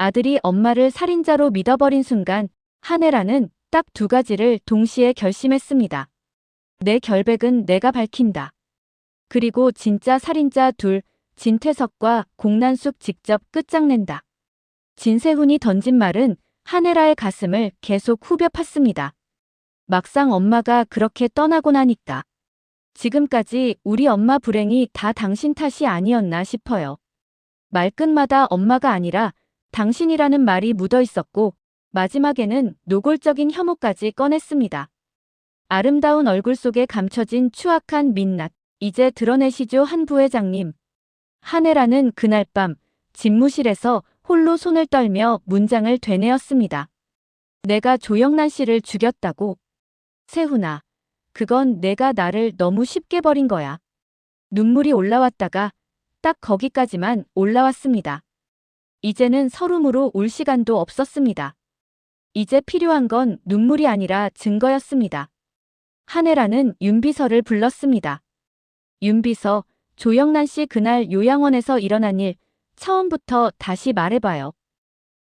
아들이 엄마를 살인자로 믿어버린 순간 한혜라는 딱 두 가지를 동시에 결심했습니다. 내 결백은 내가 밝힌다. 그리고 진짜 살인자 둘, 진태석과 공난숙 직접 끝장낸다. 진세훈이 던진 말은 한혜라의 가슴을 계속 후벼 팠습니다. 막상 엄마가 그렇게 떠나고 나니까 지금까지 우리 엄마 불행이 다 당신 탓이 아니었나 싶어요. 말끝마다 엄마가 아니라 당신이라는 말이 묻어 있었고 마지막에는 노골적인 혐오까지 꺼냈습니다. 아름다운 얼굴 속에 감춰진 추악한 민낯. 이제 드러내시죠 한 부회장님. 한혜라는 그날 밤 집무실에서 홀로 손을 떨며 문장을 되뇌었습니다. 내가 조영란 씨를 죽였다고. 세훈아, 그건 내가 나를 너무 쉽게 버린 거야. 눈물이 올라왔다가 딱 거기까지만 올라왔습니다. 이제는 서름으로 울 시간도 없었습니다. 이제 필요한 건 눈물이 아니라 증거였습니다. 한혜라는 윤비서를 불렀습니다. 윤비서, 조영란 씨 그날 요양원에서 일어난 일 처음부터 다시 말해봐요.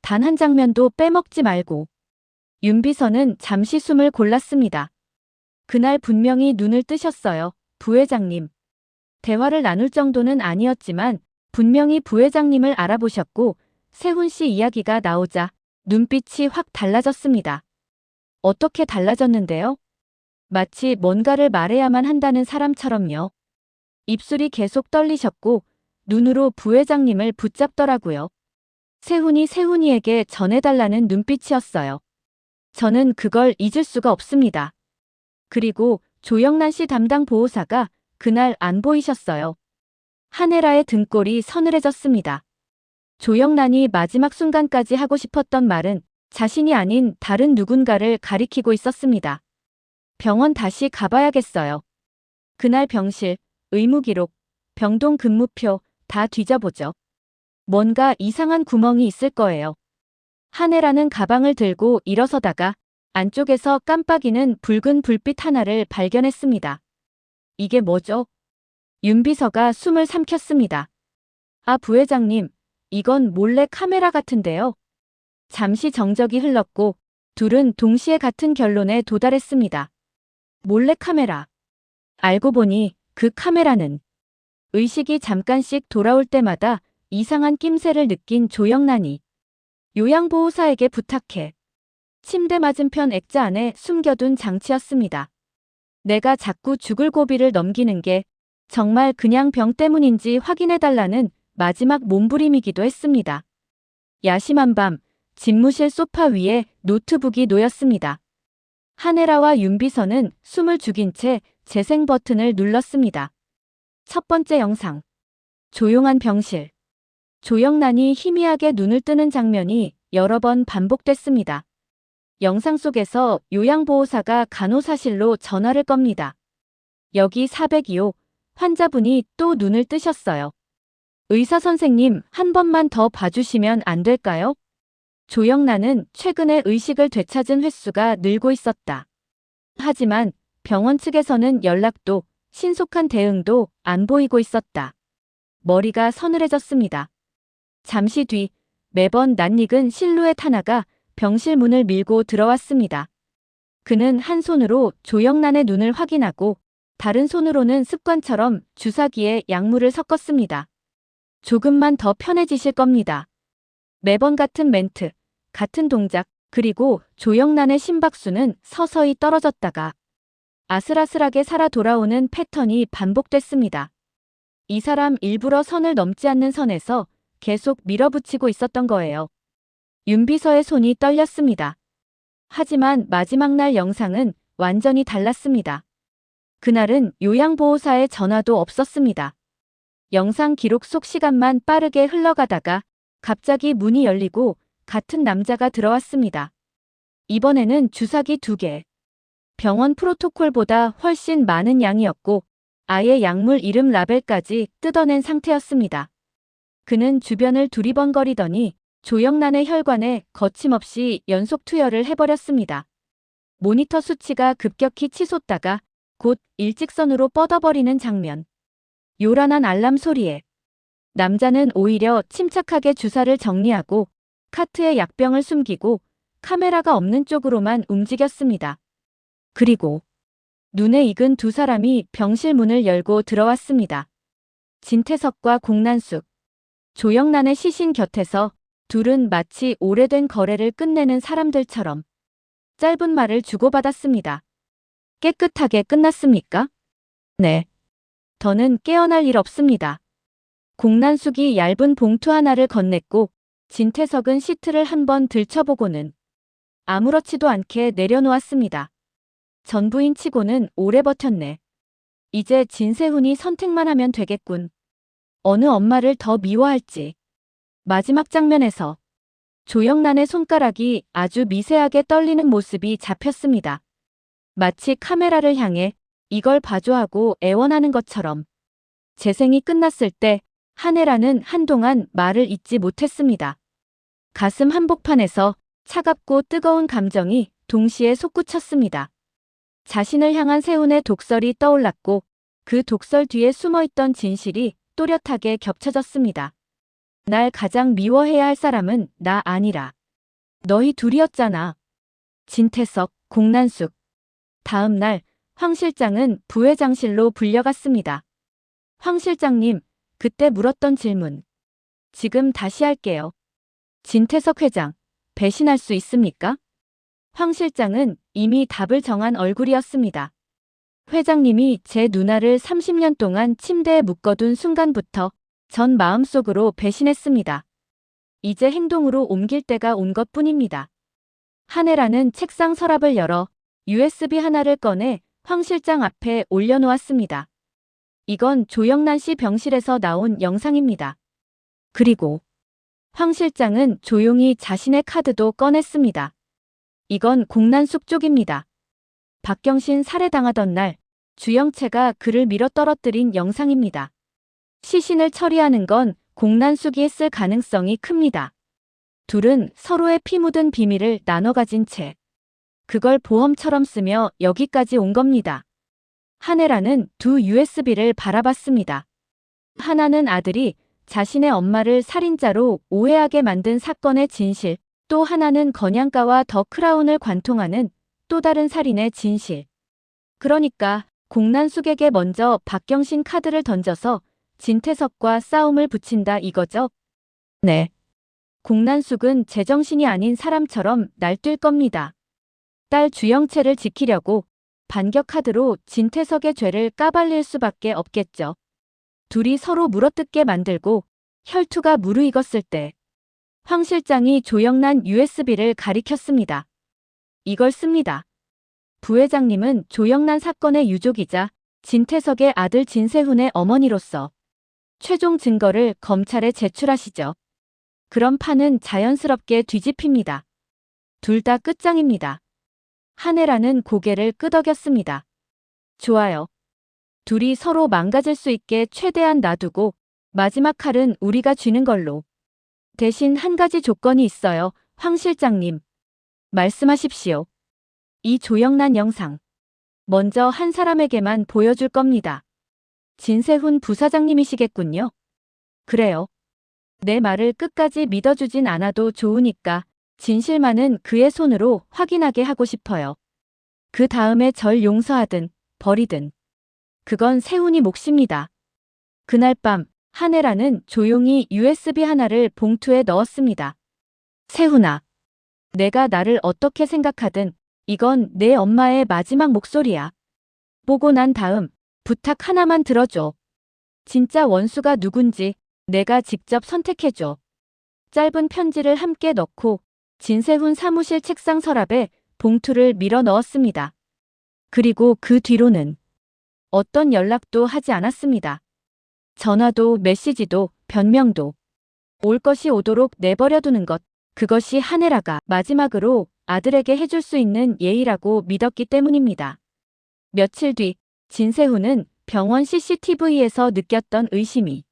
단 한 장면도 빼먹지 말고. 윤비서는 잠시 숨을 골랐습니다. 그날 분명히 눈을 뜨셨어요, 부회장님. 대화를 나눌 정도는 아니었지만 분명히 부회장님을 알아보셨고 세훈 씨 이야기가 나오자 눈빛이 확 달라졌습니다. 어떻게 달라졌는데요? 마치 뭔가를 말해야만 한다는 사람처럼요. 입술이 계속 떨리셨고 눈으로 부회장님을 붙잡더라고요. 세훈이에게 전해달라는 눈빛이었어요. 저는 그걸 잊을 수가 없습니다. 그리고 조영란 씨 담당 보호사가 그날 안 보이셨어요. 한혜라의 등골이 서늘해졌습니다. 조영란이 마지막 순간까지 하고 싶었던 말은 자신이 아닌 다른 누군가를 가리키고 있었습니다. 병원 다시 가봐야겠어요. 그날 병실, 의무기록, 병동 근무표 다 뒤져보죠. 뭔가 이상한 구멍이 있을 거예요. 한혜라는 가방을 들고 일어서다가 안쪽에서 깜빡이는 붉은 불빛 하나를 발견했습니다. 이게 뭐죠? 윤비서가 숨을 삼켰습니다. 아, 부회장님, 이건 몰래 카메라 같은데요. 잠시 정적이 흘렀고 둘은 동시에 같은 결론에 도달했습니다. 몰래 카메라. 알고 보니 그 카메라는 의식이 잠깐씩 돌아올 때마다 이상한 낌새를 느낀 조영란이 요양보호사에게 부탁해 침대 맞은편 액자 안에 숨겨둔 장치였습니다. 내가 자꾸 죽을 고비를 넘기는 게 정말 그냥 병 때문인지 확인해달라는 마지막 몸부림이기도 했습니다. 야심한 밤, 집무실 소파 위에 노트북이 놓였습니다. 한혜라와 윤비서는 숨을 죽인 채 재생 버튼을 눌렀습니다. 첫 번째 영상. 조용한 병실. 조영란이 희미하게 눈을 뜨는 장면이 여러 번 반복됐습니다. 영상 속에서 요양보호사가 간호사실로 전화를 겁니다. 여기 402호, 환자분이 또 눈을 뜨셨어요. 의사 선생님, 한 번만 더 봐주시면 안 될까요? 조영란은 최근에 의식을 되찾은 횟수가 늘고 있었다. 하지만 병원 측에서는 연락도, 신속한 대응도 안 보이고 있었다. 머리가 서늘해졌습니다. 잠시 뒤 매번 낯익은 실루엣 하나가 병실 문을 밀고 들어왔습니다. 그는 한 손으로 조영란의 눈을 확인하고 다른 손으로는 습관처럼 주사기에 약물을 섞었습니다. 조금만 더 편해지실 겁니다. 매번 같은 멘트, 같은 동작, 그리고 조영란의 심박수는 서서히 떨어졌다가 아슬아슬하게 살아 돌아오는 패턴이 반복됐습니다. 이 사람 일부러 선을 넘지 않는 선에서 계속 밀어붙이고 있었던 거예요. 윤비서의 손이 떨렸습니다. 하지만 마지막 날 영상은 완전히 달랐습니다. 그날은 요양보호사의 전화도 없었습니다. 영상 기록 속 시간만 빠르게 흘러가다가 갑자기 문이 열리고 같은 남자가 들어왔습니다. 이번에는 주사기 2개. 병원 프로토콜보다 훨씬 많은 양이었고 아예 약물 이름 라벨까지 뜯어낸 상태였습니다. 그는 주변을 두리번거리더니 조영란의 혈관에 거침없이 연속 투여를 해버렸습니다. 모니터 수치가 급격히 치솟다가 곧 일직선으로 뻗어버리는 장면. 요란한 알람 소리에 남자는 오히려 침착하게 주사를 정리하고 카트에 약병을 숨기고 카메라가 없는 쪽으로만 움직였습니다. 그리고 눈에 익은 두 사람이 병실 문을 열고 들어왔습니다. 진태석과 공난숙, 조영란의 시신 곁에서 둘은 마치 오래된 거래를 끝내는 사람들처럼 짧은 말을 주고받았습니다. 깨끗하게 끝났습니까? 네. 더는 깨어날 일 없습니다. 공난숙이 얇은 봉투 하나를 건넸고 진태석은 시트를 한번 들춰보고는 아무렇지도 않게 내려놓았습니다. 전부인 치고는 오래 버텼네. 이제 진세훈이 선택만 하면 되겠군. 어느 엄마를 더 미워할지. 마지막 장면에서 조영란의 손가락이 아주 미세하게 떨리는 모습이 잡혔습니다. 마치 카메라를 향해 이걸 봐줘 하고 애원하는 것처럼. 재생이 끝났을 때 한혜라는 한동안 말을 잇지 못했습니다. 가슴 한복판에서 차갑고 뜨거운 감정이 동시에 솟구쳤습니다. 자신을 향한 세훈의 독설이 떠올랐고 그 독설 뒤에 숨어있던 진실이 또렷하게 겹쳐졌습니다. 날 가장 미워해야 할 사람은 나 아니라 너희 둘이었잖아. 진태석, 공난숙. 다음 날 황 실장은 부회장실로 불려갔습니다. 황 실장님, 그때 물었던 질문. 지금 다시 할게요. 진태석 회장, 배신할 수 있습니까? 황 실장은 이미 답을 정한 얼굴이었습니다. 회장님이 제 누나를 30년 동안 침대에 묶어둔 순간부터 전 마음속으로 배신했습니다. 이제 행동으로 옮길 때가 온 것뿐입니다. 한혜라는 책상 서랍을 열어 USB 하나를 꺼내 황 실장 앞에 올려놓았습니다. 이건 조영란 씨 병실에서 나온 영상입니다. 그리고 황 실장은 조용히 자신의 카드도 꺼냈습니다. 이건 공난숙 쪽입니다. 박경신 살해당하던 날 주영채가 그를 밀어 떨어뜨린 영상입니다. 시신을 처리하는 건 공난숙이 했을 가능성이 큽니다. 둘은 서로의 피 묻은 비밀을 나눠 가진 채 그걸 보험처럼 쓰며 여기까지 온 겁니다. 한혜라는 두 USB를 바라봤습니다. 하나는 아들이 자신의 엄마를 살인자로 오해하게 만든 사건의 진실, 또 하나는 건양가와 더 크라운을 관통하는 또 다른 살인의 진실. 그러니까 공난숙에게 먼저 박경신 카드를 던져서 진태석과 싸움을 붙인다 이거죠? 네. 공난숙은 제정신이 아닌 사람처럼 날뛸 겁니다. 딸 주영채를 지키려고 반격 카드로 진태석의 죄를 까발릴 수밖에 없겠죠. 둘이 서로 물어뜯게 만들고 혈투가 무르익었을 때 황 실장이 조영란 USB를 가리켰습니다. 이걸 씁니다. 부회장님은 조영란 사건의 유족이자 진태석의 아들 진세훈의 어머니로서 최종 증거를 검찰에 제출하시죠. 그럼 판은 자연스럽게 뒤집힙니다. 둘 다 끝장입니다. 한혜라는 고개를 끄덕였습니다. 좋아요. 둘이 서로 망가질 수 있게 최대한 놔두고 마지막 칼은 우리가 쥐는 걸로. 대신 한 가지 조건이 있어요. 황 실장님. 말씀하십시오. 이 조영란 영상. 먼저 한 사람에게만 보여줄 겁니다. 진세훈 부사장님이시겠군요. 그래요. 내 말을 끝까지 믿어주진 않아도 좋으니까 진실만은 그의 손으로 확인하게 하고 싶어요. 그 다음에 절 용서하든 버리든. 그건 세훈이 몫입니다. 그날 밤 한혜라는 조용히 USB 하나를 봉투에 넣었습니다. 세훈아, 내가 나를 어떻게 생각하든 이건 내 엄마의 마지막 목소리야. 보고 난 다음 부탁 하나만 들어줘. 진짜 원수가 누군지 내가 직접 선택해줘. 짧은 편지를 함께 넣고 진세훈 사무실 책상 서랍에 봉투를 밀어 넣었습니다. 그리고 그 뒤로는 어떤 연락도 하지 않았습니다. 전화도 메시지도 변명도 올 것이 오도록 내버려두는 것, 그것이 한혜라가 마지막으로 아들에게 해줄 수 있는 예의라고 믿었기 때문입니다. 며칠 뒤 진세훈은 병원 CCTV에서 느꼈던 의심이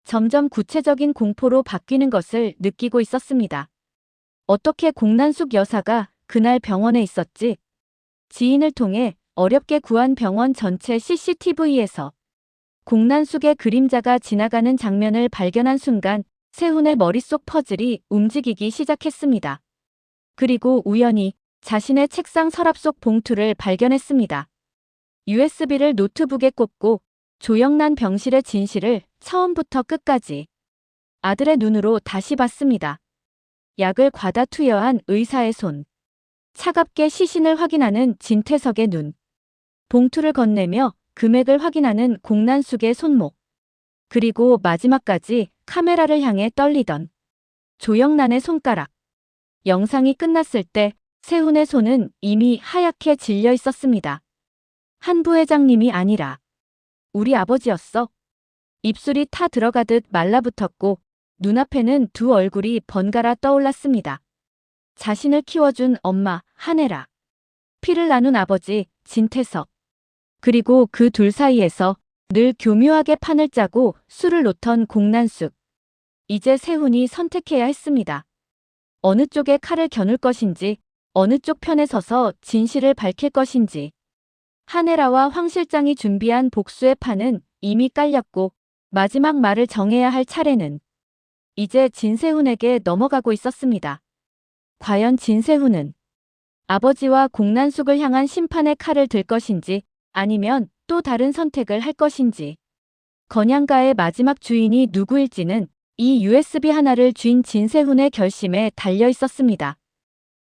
점점 구체적인 공포로 바뀌는 것을 느끼고 있었습니다. 어떻게 공난숙 여사가 그날 병원에 있었지? 지인을 통해 어렵게 구한 병원 전체 CCTV에서 공난숙의 그림자가 지나가는 장면을 발견한 순간 세훈의 머릿속 퍼즐이 움직이기 시작했습니다. 그리고 우연히 자신의 책상 서랍 속 봉투를 발견했습니다. USB를 노트북에 꽂고 조영란 병실의 진실을 처음부터 끝까지 아들의 눈으로 다시 봤습니다. 약을 과다 투여한 의사의 손. 차갑게 시신을 확인하는 진태석의 눈. 봉투를 건네며 금액을 확인하는 공난숙의 손목. 그리고 마지막까지 카메라를 향해 떨리던 조영란의 손가락. 영상이 끝났을 때 세훈의 손은 이미 하얗게 질려 있었습니다. 한 부회장님이 아니라 우리 아버지였어. 입술이 타 들어가듯 말라붙었고 눈앞에는 두 얼굴이 번갈아 떠올랐습니다. 자신을 키워준 엄마 한혜라. 피를 나눈 아버지 진태석. 그리고 그 둘 사이에서 늘 교묘하게 판을 짜고 술을 놓던 공난숙. 이제 세훈이 선택해야 했습니다. 어느 쪽에 칼을 겨눌 것인지, 어느 쪽 편에 서서 진실을 밝힐 것인지. 한혜라와 황 실장이 준비한 복수의 판은 이미 깔렸고 마지막 말을 정해야 할 차례는 이제 진세훈에게 넘어가고 있었습니다. 과연 진세훈은 아버지와 공난숙을 향한 심판의 칼을 들 것인지 아니면 또 다른 선택을 할 것인지. 건양가의 마지막 주인이 누구일지는 이 USB 하나를 쥔 진세훈의 결심에 달려 있었습니다.